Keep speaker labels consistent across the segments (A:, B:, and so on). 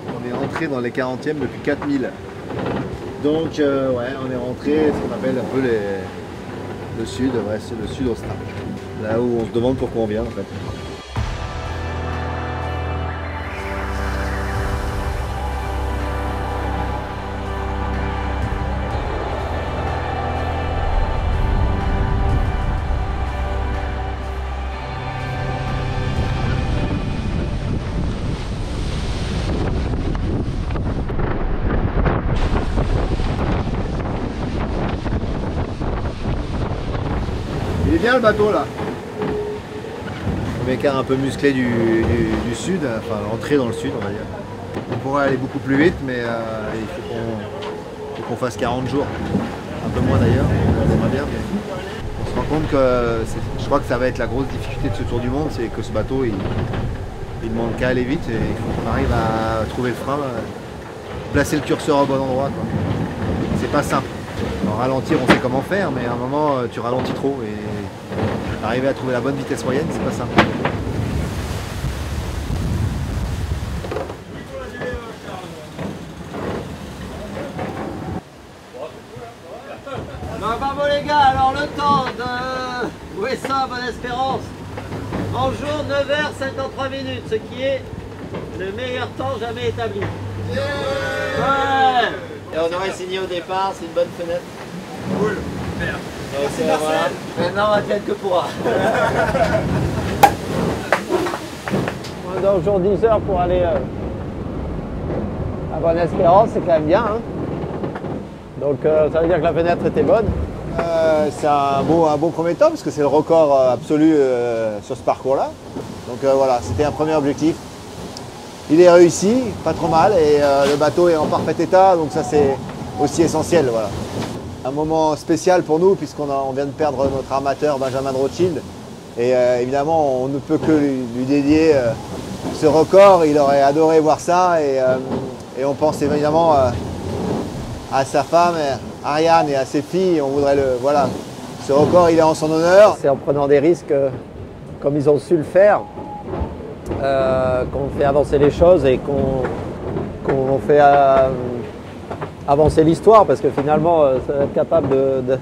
A: On est rentré dans les 40e depuis 4000. Donc ouais, on est rentré, ce qu'on appelle un peu le sud, ouais, c'est le sud austral. Là où on se demande pourquoi on vient en fait. Il est bien le bateau là. Le écart un peu musclé du sud, enfin l'entrée dans le sud on va dire. On pourrait aller beaucoup plus vite mais il faut qu'on fasse 40 jours. Un peu moins d'ailleurs, on aimerait bien. Mais on se rend compte que je crois que ça va être la grosse difficulté de ce tour du monde, c'est que ce bateau il demande qu'à aller vite et il faut qu'on arrive à trouver le frein, placer le curseur au bon endroit. C'est pas simple. Alors, ralentir on sait comment faire mais à un moment tu ralentis trop et arriver à trouver la bonne vitesse moyenne c'est pas simple.
B: Donc bravo les gars, alors le temps de Ouessant Bonne-Espérance en jour 9h53 minutes, ce qui est le meilleur temps jamais établi. Ouais. Et on aurait signé au départ, c'est une bonne fenêtre.
C: Cool, super.
B: Merci Marcel. Voilà. Maintenant on va être que pourra. On doit jour 10h pour aller à Bonne-Espérance, c'est quand même bien. Hein. Donc ça veut dire que la fenêtre était bonne.
A: C'est un bon premier temps parce que c'est le record absolu sur ce parcours-là. Donc voilà, c'était un premier objectif. Il est réussi, pas trop mal, et le bateau est en parfait état, donc ça c'est aussi essentiel. Voilà. Un moment spécial pour nous puisqu'on vient de perdre notre armateur Benjamin de Rothschild. Et évidemment, on ne peut que lui dédier ce record. Il aurait adoré voir ça et on pense évidemment à sa femme, Ariane, et à ses filles. On voudrait voilà, ce record, il est en son honneur.
B: C'est en prenant des risques, comme ils ont su le faire, qu'on fait avancer les choses et qu'on fait avancer l'histoire, parce que finalement, être capable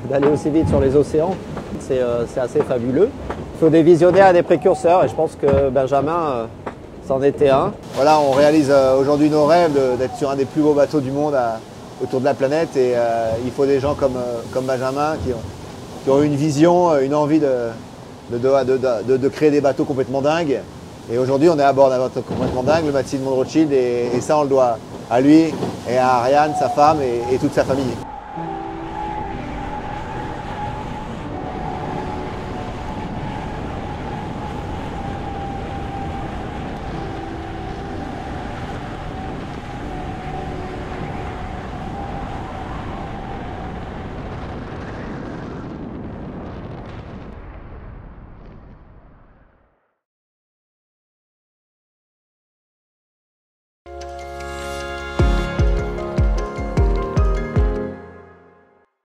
B: d'aller aussi vite sur les océans, c'est assez fabuleux. Il faut des visionnaires et des précurseurs, et je pense que Benjamin c'en était un.
A: Voilà, on réalise aujourd'hui nos rêves d'être sur un des plus beaux bateaux du monde autour de la planète, et il faut des gens comme Benjamin qui ont une vision, une envie de créer des bateaux complètement dingues. Et aujourd'hui, on est à bord d'un bateau complètement dingue, le Mathilde de Rothschild, et ça, on le doit à lui et à Ariane, sa femme et toute sa famille.